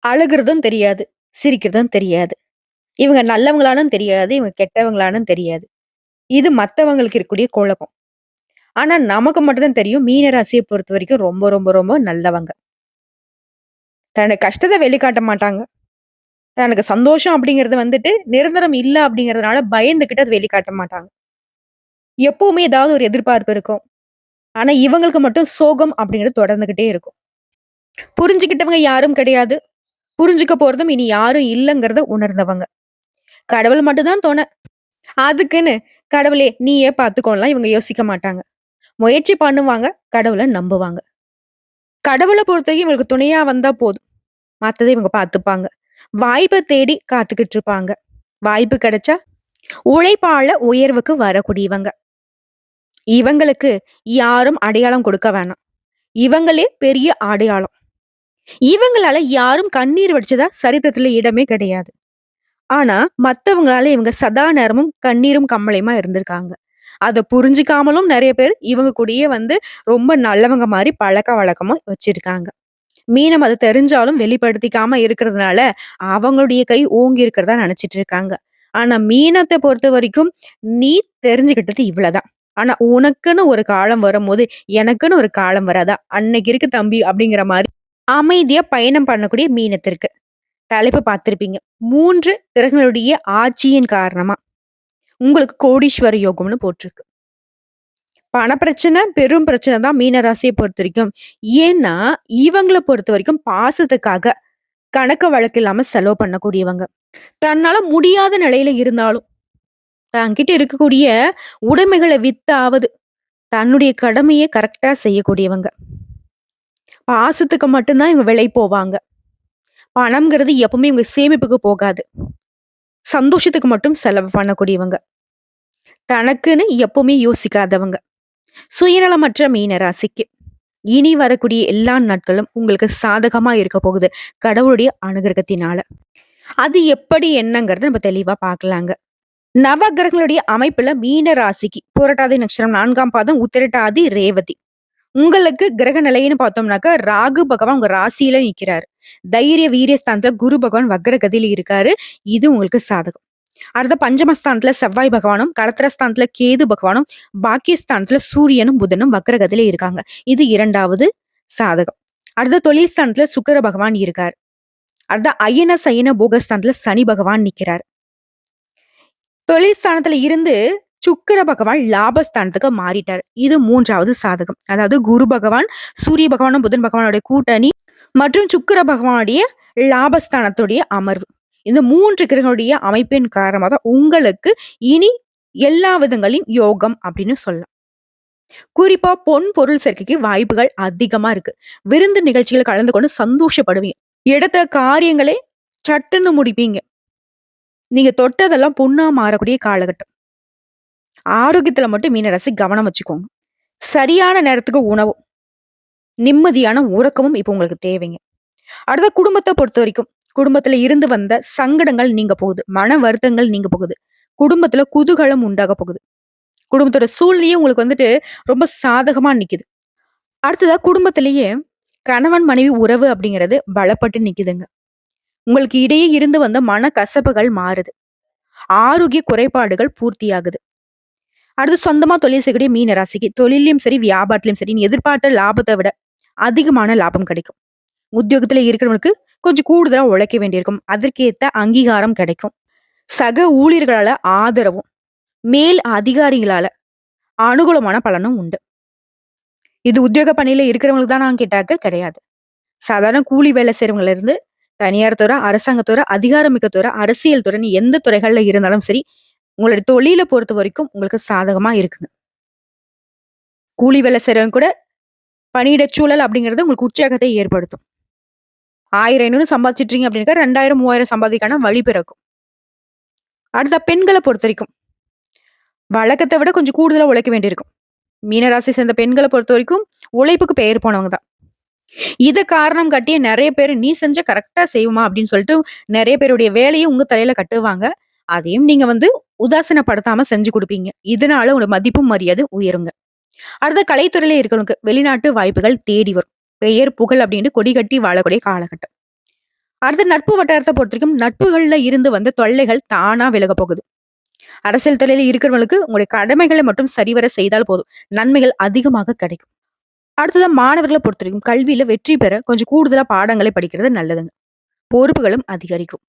அழுகுறதும் தெரியாது, சிரிக்கிறதும் தெரியாது. இவங்க நல்லவங்களானும் தெரியாது, இவங்க கெட்டவங்களானும் தெரியாது. இது மத்தவங்களுக்கு இருக்கக்கூடிய குழப்பம். ஆனா நமக்கு மட்டும் தான் தெரியும் மீன ராசிய பொறுத்தவரைக்கும் ரொம்ப, ரொம்ப, ரொம்ப நல்லவங்க. தன்னோட கஷ்டத்த வெளிக்காட்ட மாட்டாங்க. தனக்கு சந்தோஷம் அப்படிங்கிறது வந்துட்டு நிரந்தரம் இல்ல அப்படிங்கிறதுனால பயந்துகிட்டு அத வெளிக்காட்ட மாட்டாங்க. எப்பவுமே ஏதாவது ஒரு எதிர்பார்ப்பு இருக்கும். ஆனா இவங்களுக்கு மட்டும் சோகம் அப்படிங்கிறது தொடர்ந்துகிட்டே இருக்கும். புரிஞ்சுகிட்டவங்க யாரும் கிடையாது. புரிஞ்சுக்க போறதும் இனி யாரும் இல்லங்கிறத உணர்ந்தவங்க. கடவுள் மட்டும் தான் துணை. அதுக்குன்னு கடவுளே நீயே பார்த்துக்கோலாம் இவங்க யோசிக்க மாட்டாங்க. முயற்சி பண்ணுவாங்க, கடவுள நம்புவாங்க. கடவுள பொறுத்தவரைக்கும் இவங்களுக்கு துணையா வந்தா போதும். மத்தத இவங்க பார்த்துப்பாங்க. வாய்ப்ப தேடி காத்துக்கிட்டு இருப்பாங்க. வாய்ப்பு கிடைச்சா உழைப்பால உயர்வுக்கு வரக்கூடியவங்க. இவங்களுக்கு யாரும் அடையாளம் கொடுக்க வேணாம். இவங்களே பெரிய அடையாளம். இவங்களால யாரும் கண்ணீர் வடிச்சதா சரித்திரத்துல இடமே கிடையாது. ஆனா மத்தவங்களால இவங்க சதா நேரமும் கண்ணீரும் கம்மலையுமா இருந்திருக்காங்க. அத புரிஞ்சுக்காமலும் நெறைய பேர் இவங்க கூடயே வந்து ரொம்ப நல்லவங்க மாரி பழக்கவழக்கமும் வச்சிருக்காங்க. மீனம் அது தெரிஞ்சாலும் வெளிப்படுத்திக்காம இருக்கிறதுனால, அவங்களுடைய கை ஓங்கி இருக்கிறதா நெனச்சிட்டு இருக்காங்க. ஆனா மீனத்த பொறுத்தவரைக்கும், நீ தெரிஞ்சுக்கிட்டது இவ்வளதான். ஆனா உனக்குன்னு ஒரு காலம் வரும்போது, எனக்குன்னு ஒரு காலம் வராதா? அன்னைக்கு இருக்கு தம்பி அப்படிங்கிற மாரி அமைதியா பயணம் பண்ணக்கூடிய மீனத்திற்கு. தலைப்பு பார்த்திருப்பீங்க. 3 கிரகங்களுடைய ஆட்சியின் காரணமா, உங்களுக்கு கோடீஸ்வர யோகம்னு போட்டிருக்கு. பணப்பிரச்சனை, பெரும் பிரச்சனை தான் மீன ராசிய பொறுத்தவரைக்கும். ஏன்னா, இவங்கள பொறுத்தவரைக்கும் பாசத்துக்காக கணக்கு வழக்கு இல்லாம செலவு பண்ணக்கூடியவங்க. தன்னால முடியாத நிலையில இருந்தாலும், தன்கிட்ட இருக்கக்கூடிய உடைமைகள வித்தாவது, தன்னுடைய கடமைய கரெக்ட்டா செய்யக்கூடியவங்க. பாசத்துக்கு மட்டும் தான் இவங்க விலை போவாங்க. பணம்ங்கிறது எப்பவுமே இவங்க சேமிப்புக்கு போகாது. சந்தோஷத்துக்கு மட்டும் செலவு பண்ணக்கூடியவங்க. தனக்குன்னு எப்பவுமே யோசிக்காதவங்க. சுயநலமற்ற மீன ராசிக்கு. இனி வரக்கூடிய எல்லா நாட்களும் உங்களுக்கு சாதகமா இருக்க போகுது. கடவுளுடைய அனுகிரகத்தினால. அது எப்படி என்னங்கிறத நம்ம தெளிவா பார்க்கலாங்க. நவகிரகங்களுடைய அமைப்புல மீன ராசிக்கு புரட்டாதி நட்சத்திரம் 4ஆம் பாதம், உத்திரட்டாதி, ரேவதி. உங்களுக்கு கிரக நிலைன்னு பார்த்தோம்னாக்க ராகு பகவான் உங்க ராசியில நிக்கிறாரு. தைரிய வீரிய ஸ்தானத்துல குரு பகவான் வக்ரகதியில இருக்காரு. இது உங்களுக்கு சாதகம். அடுத்த பஞ்சமஸ்தானத்துல செவ்வாய் பகவானும், களத்திரஸ்தானத்துல கேது பகவானும், பாக்கியஸ்தானத்துல சூரியனும் புதனும் வக்ரகதியில இருக்காங்க. இது 2வது சாதகம். அடுத்த தொழில் ஸ்தானத்துல சுக்கிர பகவான் இருக்கார். அடுத்த அயன சயன போகஸ்தானத்துல சனி பகவான் நிக்கிறார். தொழில் ஸ்தானத்துல இருந்து சுக்கிர பகவான் லாபஸ்தானத்துக்கு மாறிட்டார். இது 3வது சாதகம். அதாவது குரு பகவான், சூரிய பகவானும் புதன் பகவானுடைய கூட்டணி மற்றும் சுக்கிர பகவானுடைய லாபஸ்தானத்துடைய அமர்வு. இந்த 3 கிரகங்களுடைய அமைப்பின் காரணமா தான் உங்களுக்கு இனி எல்லா விதங்களின் யோகம் அப்படின்னு சொல்லலாம். குறிப்பா பொன் பொருள் சேர்க்கைக்கு வாய்ப்புகள் அதிகமா இருக்கு. விருந்து நிகழ்ச்சிகள் கலந்து கொண்டு சந்தோஷப்படுவீங்க. எடுத்த காரியங்களே சட்டுன்னு முடிப்பீங்க. நீங்க தொட்டதெல்லாம் பொண்ணா மாறக்கூடிய காலகட்டம். ஆரோக்கியத்துல மட்டும் மீனராசி கவனம் வச்சுக்கோங்க. சரியான நேரத்துக்கு உணவும், நிம்மதியான உறக்கமும் இப்ப உங்களுக்கு தேவைங்க. அடுத்த குடும்பத்த பொறுத்தவரைக்கும், குடும்பத்துல இருந்து வந்த சங்கடங்கள் நீங்க போகுது. மன வருத்தங்கள் நீங்க போகுது. குடும்பத்துல குதூகலம் உண்டாக போகுது. குடும்பத்தோட சூழ்நிலையும் உங்களுக்கு வந்துட்டு ரொம்ப சாதகமா நிக்குது. அடுத்ததா குடும்பத்திலேயே கணவன் மனைவி உறவு அப்படிங்கிறது பலப்பட்டு நிக்குதுங்க. உங்களுக்கு இடையே இருந்து வந்த மனக்கசப்புகள் மாறுது. ஆரோக்கிய குறைபாடுகள் பூர்த்தியாகுது. அடுத்து சொந்தமா தொழில் செய்யக்கூடிய மீன ராசிக்கு தொழிலையும் சரி, வியாபாரத்திலயும் சரி, நீ எதிர்பார்த்த லாபத்தை விட அதிகமான லாபம் கிடைக்கும். உத்தியோகத்துல இருக்கிறவங்களுக்கு கொஞ்சம் கூடுதலா உழைக்க வேண்டியிருக்கும். அதற்கேத்த அங்கீகாரம் கிடைக்கும். சக ஊழியர்களால ஆதரவும், மேல் அதிகாரிகளால அனுகூலமான பலனும் உண்டு. இது உத்தியோக பணியில இருக்கிறவங்களுக்கு தான் நான் கேட்டாக்க கிடையாது. சாதாரண கூலி வேலை செய்றவங்கல இருந்து தனியார் துறை, அரசாங்கத்துறை, அதிகாரமிக்க துறை, அரசியல் துறை, எந்த துறைகள்ல இருந்தாலும் சரி, உங்களுடைய தொழில பொறுத்த வரைக்கும் உங்களுக்கு சாதகமா இருக்குங்க. கூலி வேலை செய்றவங்க கூட பணியிட சூழல் அப்படிங்கிறது உங்களுக்கு உற்சாகத்தை ஏற்படுத்தும். 1000, 500 சம்பாதிச்சிட்டீங்க அப்படின்னா 2000, 3000 சம்பாதிக்கான வழி பிறக்கும். அடுத்த பெண்கள பொறுத்தவரைக்கும், வழக்கத்த விட கொஞ்சம் கூடுதலா உழைக்க வேண்டியிருக்கும். மீனராசி சேர்ந்த பெண்கள பொறுத்தவரைக்கும் உழைப்புக்கு பெயர் போனவங்க தான். இத காரணம் காட்டியே நெறைய பேரு நீ செஞ்சா கரெக்ட்டா செய்வோமா அப்படின்னு சொல்லிட்டு நெறைய பேருடைய வேலைய உங்க தலையில கட்டுவாங்க. அதையும் நீங்க வந்து உதாசீனப்படுத்தாம செஞ்சு குடுப்பீங்க. இதனால உங்க மதிப்பும் மரியாதை உயருங்க. அடுத்த கலைத்துறையில இருக்கிறவங்களுக்கு வெளிநாட்டு வாய்ப்புகள் தேடி வரும். பெயர், புகழ் அப்படின்னு கொடி கட்டி வாழக்கூடிய காலகட்டம். அடுத்து நட்பு வட்டாரத்த பொறுத்தவரைக்கும் நட்புகள்ல இருந்து வந்த தொல்லைகள் தானா விலகப் போகுது. அரசியல் துறையில இருக்கிறவங்களுக்கு உங்களுடைய கடமைகளை மட்டும் சரிவர செய்தால் போதும். நன்மைகள் அதிகமாக கிடைக்கும். அடுத்ததா மாணவர்கள பொறுத்தவரைக்கும் கல்வியில வெற்றி பெற கொஞ்சம் கூடுதலா பாடங்களை படிக்கிறது நல்லதுங்க. பொறுப்புகளும் அதிகரிக்கும்.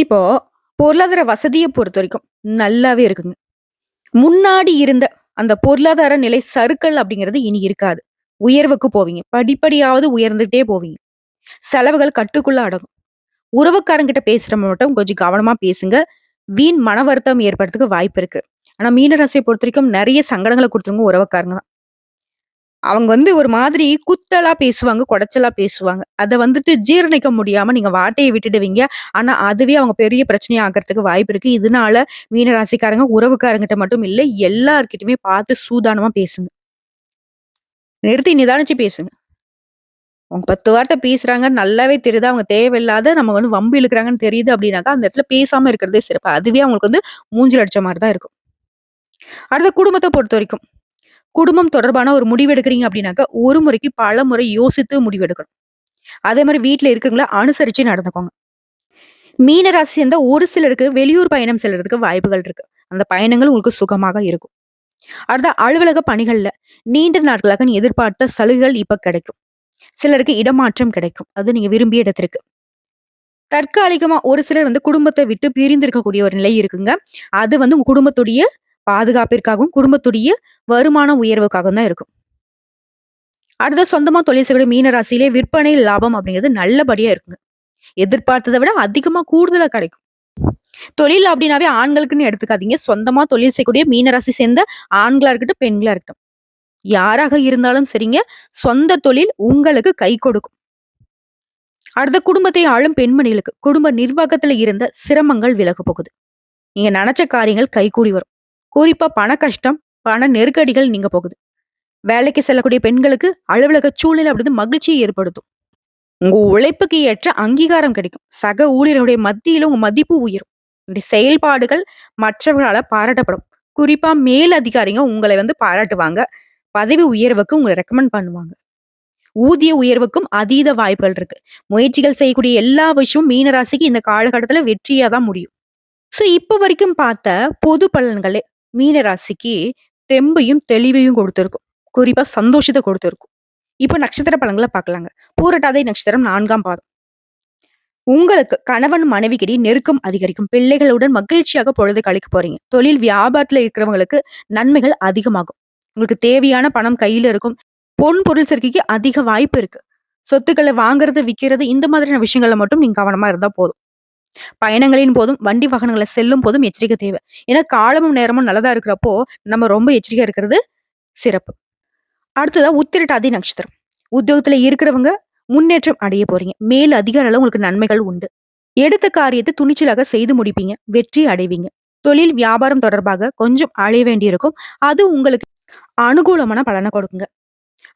இப்போ பொருளாதார வசதிய பொறுத்தவரைக்கும் நல்லாவே இருக்குங்க. முன்னாடி இருந்த அந்த பொருளாதார நிலை சறுக்கல் அப்படிங்கிறது இனி இருக்காது. உயர்வுக்கு போவீங்க. படிப்படியாவது உயர்ந்துட்டே போவீங்க. செலவுகள் கட்டுக்குள்ள அடங்கும். உறவுக்காரங்கிட்ட பேசுற மட்டும் கொஞ்சம் கவனமா பேசுங்க. வீண் மன வருத்தம் ஏற்படுறதுக்கு வாய்ப்பு இருக்கு. ஆனா மீன ராசிய பொறுத்தவரைக்கும் நெறைய சங்கடங்கள குடுத்தவங்க உறவுக்காரங்க தான். அவங்க ஒரு மாதிரி குத்தலா பேசுவாங்க, கொடைச்சலா பேசுவாங்க. அத ஜீரணிக்க முடியாம நீங்க வார்த்தைய விட்டுடுவீங்க. ஆனா அதுவே அவங்க பெரிய பிரச்சனையா ஆகுறதுக்கு வாய்ப்பு இருக்கு. இதனால மீன ராசிக்காரங்க உறவுக்காரங்கிட்ட மட்டும் இல்ல, எல்லார்கிட்டயுமே பார்த்து சூதானமா பேசுங்க. நிறுத்தி நிதானிச்சு பேசுங்க. அவங்க 10 வார்த்தை பேசுறாங்க. நல்லாவே தெரியுது. அவங்க தேவையில்லாத நம்ம வம்பு இழுக்குறாங்கன்னு தெரியுது அப்டின்னாக்கா, அந்த இடத்துல பேசாம இருக்கிறதே சிறப்பு. அதுவே அவங்களுக்கு மூஞ்சில அடிச்ச மாரி தான் இருக்கும். அடுத்து குடும்பத்த பொறுத்தவரைக்கும், குடும்பம் தொடர்பான ஒரு முடிவு எடுக்கிறீங்க அப்டின்னாக்கா, ஒரு முறைக்கு பல முறை யோசித்து முடிவெடுக்கணும். அதே மாரி வீட்ல இருக்கிறவங்கள அனுசரிச்சு நடந்துக்கோங்க. மீன ராசி சேர்ந்த ஒரு சிலருக்கு வெளியூர் பயணம் செல்றதுக்கு வாய்ப்புகள் இருக்கு. அந்த பயணங்கள் உங்களுக்கு சுகமாக இருக்கும். அடுத்த அலுவலக பணிகள்ல நீண்ட நாட்களாக நீ எதிர்பார்த்த சலுகைகள் இப்ப கிடைக்கும். சிலருக்கு இடமாற்றம் கிடைக்கும். அது நீங்க விரும்பிய இடத்திற்கு. தற்காலிகமா ஒரு சிலர் குடும்பத்த விட்டு பிரிந்திருக்கக்கூடிய ஒரு நிலை இருக்குங்க. அது உங்க குடும்பத்துடைய பாதுகாப்பிற்காகவும், குடும்பத்துடைய வருமான உயர்வுக்காகவும் தான் இருக்கும். அடுத்த சொந்தமா தொழில் செய்யக்கூடிய மீன ராசியிலே விற்பனை லாபம் அப்படிங்கிறது நல்லபடியா இருக்குங்க. எதிர்பார்த்ததை விட அதிகமா கூடுதலா கிடைக்கும். தொழில் அப்படின்னாவே ஆண்களுக்குன்னு எடுத்துக்காதீங்க. சொந்தமா தொழில் செய்யக்கூடிய மீனராசி சேர்ந்த ஆண்களா இருக்கட்டும், பெண்களா இருக்கட்டும். யாராக இருந்தாலும் சரிங்க, சொந்த தொழில் உங்களுக்கு கை கொடுக்கும். அடுத்த குடும்பத்தை ஆளும் பெண்மணிகளுக்கு குடும்ப நிர்வாகத்துல இருந்த சிரமங்கள் விலக போகுது. நீங்க நினைச்ச காரியங்கள் கைகூடி வரும். குறிப்பா பண கஷ்டம், பண நெருக்கடிகள் நீங்க போகுது. வேலைக்கு செல்லக்கூடிய பெண்களுக்கு அலுவலக சூழ்நிலை அப்படிது மகிழ்ச்சியை ஏற்படுத்தும். உங்க உழைப்புக்கு ஏற்ற அங்கீகாரம் கிடைக்கும். சக ஊழியர்களுடைய மத்தியில உங்க மதிப்பு உயரும். உங்களுடைய செயல்பாடுகள் மற்றவர்களால பாராட்டப்படும். குறிப்பா மேல் அதிகாரிங்க உங்களை பாராட்டுவாங்க. பதவி உயர்வுக்கு உங்களை ரெக்கமெண்ட் பண்ணுவாங்க. ஊதிய உயர்வுக்கும் அதீத வாய்ப்புகள் இருக்கு. முயற்சிகள் செய்யக்கூடிய எல்லா விஷயமும் மீனராசிக்கு இந்த காலகட்டத்துல வெற்றியா தான் முடியும். சோ இப்ப வரைக்கும் பார்த்த பொது பலன்களே மீனராசிக்கு தெம்பையும் தெளிவையும் கொடுத்திருக்கும். குறிப்பா சந்தோஷத்தை கொடுத்திருக்கும். இப்ப நட்சத்திர பலன்களை பார்க்கலாங்க. பூரட்டாதி நட்சத்திரம் 4ஆம் பாதம். உங்களுக்கு கணவன் மனைவிக்கிடையே நெருக்கம் அதிகரிக்கும். பிள்ளைகளுடன் மகிழ்ச்சியாக பொழுது கழிக்க போறீங்க. தொழில் வியாபாரத்துல இருக்கிறவங்களுக்கு நன்மைகள் அதிகமாகும். உங்களுக்கு தேவையான பணம் கையில இருக்கும். பொன் பொருள் சேர்க்கைக்கு அதிக வாய்ப்பு இருக்கு. சொத்துக்களை வாங்குறது, விக்கிறது இந்த மாதிரியான விஷயங்கள்ல மட்டும் நீங்க கவனமா இருந்தா போதும். பயணங்களின் போதும், வண்டி வாகனங்களை செல்லும் போதும் எச்சரிக்கை தேவை. ஏன்னா காலமும் நேரமும் நல்லதா இருக்கிறப்போ நம்ம ரொம்ப எச்சரிக்கையா இருக்கிறது சிறப்பு. அடுத்ததா உத்திரட்டாதி நட்சத்திரம். உத்தியோகத்துல இருக்கிறவங்க முன்னேற்றம் அடைய போறீங்க. மேல் அதிகார அளவு உங்களுக்கு நன்மைகள் உண்டு. எடுத்த காரியத்தை துணிச்சலாக செய்து முடிப்பீங்க. வெற்றி அடைவீங்க. தொழில் வியாபாரம் தொடர்பாக கொஞ்சம் அலைய வேண்டியிருக்கும். அது உங்களுக்கு அனுகூலமான பலனை கொடுக்குங்க.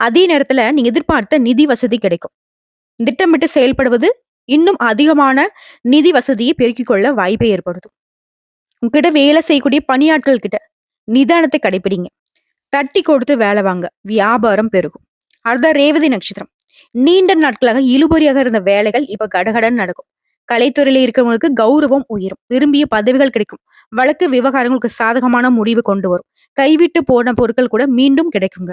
அதே நேரத்துல நீங்க எதிர்பார்த்த நிதி வசதி கிடைக்கும். திட்டமிட்டு செயல்படுவது இன்னும் அதிகமான நிதி வசதியை பெருக்கிக் கொள்ள வாய்ப்பை ஏற்படுத்தும். உங்ககிட்ட வேலை செய்யக்கூடிய பணியாட்கள் கிட்ட நிதானத்தை கடைபிடிங்க. தட்டி கொடுத்து வேலை வாங்க. வியாபாரம் பெருகும். அடுத்த ரேவதி நட்சத்திரம். நீண்ட நாட்களாக இழுபறியாக இருந்த வேலைகள் இப்ப கடகடன் நடக்கும். கலைத்துறையில இருக்கிறவங்களுக்கு கௌரவம் உயரும். விரும்பிய பதவிகள் கிடைக்கும். வழக்கு விவகாரங்களுக்கு சாதகமான முடிவு கொண்டு வரும். கைவிட்டு போன பொருட்கள் கூட மீண்டும் கிடைக்குங்க.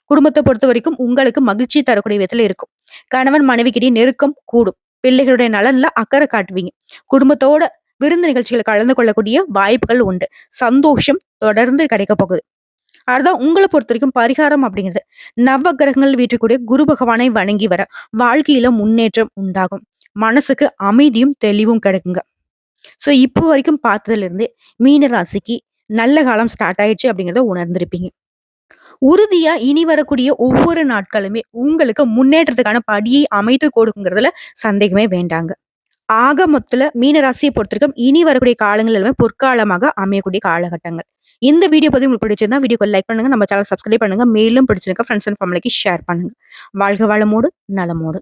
குடும்பத்தை பொறுத்த வரைக்கும் உங்களுக்கு மகிழ்ச்சி தரக்கூடிய விதத்துல இருக்கும். கணவன் மனைவிக்கிடையே நெருக்கம் கூடும். பிள்ளைகளுடைய நலன்ல அக்கறை காட்டுவீங்க. குடும்பத்தோட விருந்து நிகழ்ச்சிகளை கலந்து கொள்ளக்கூடிய வாய்ப்புகள் உண்டு. சந்தோஷம் தொடர்ந்து கிடைக்க போகுது. அதுதான் உங்களை பொறுத்த வரைக்கும் பரிகாரம் அப்படிங்கிறது. நவ கிரகங்கள் வீட்டுக்கூடிய குரு பகவானை வணங்கி வர வாழ்க்கையில முன்னேற்றம் உண்டாகும். மனசுக்கு அமைதியும் தெளிவும் கிடைக்குங்க. சோ இப்போ வரைக்கும் பார்த்ததுல இருந்தே மீன ராசிக்கு நல்ல காலம் ஸ்டார்ட் ஆயிடுச்சு அப்படிங்கறத உணர்ந்திருப்பீங்க. உறுதியா இனி வரக்கூடிய ஒவ்வொரு நாட்களுமே உங்களுக்கு முன்னேற்றத்துக்கான படியை அமைத்து கொடுக்குங்கிறதுல சந்தேகமே வேண்டாங்க. ஆக மொத்தத்துல மீன ராசியை பொறுத்திருக்கும் இனி வரக்கூடிய காலங்கள் எல்லாமே பொற்காலமாக அமையக்கூடிய காலகட்டங்கள். இந்த வீடியோ பத்தி உங்களுக்கு பிடிச்சிருந்தா வீடியோக்கு லைக் பண்ணுங்க, நம்ம சேனல் சப்ஸ்கிரைப் பண்ணுங்க, மேலும் பிடிச்சிருக்க ஃப்ரெண்ட்ஸ் அண்ட் ஃபேமிலிக்கு ஷேர் பண்ணுங்க. வாழ்க வளமோடு நலமோடு.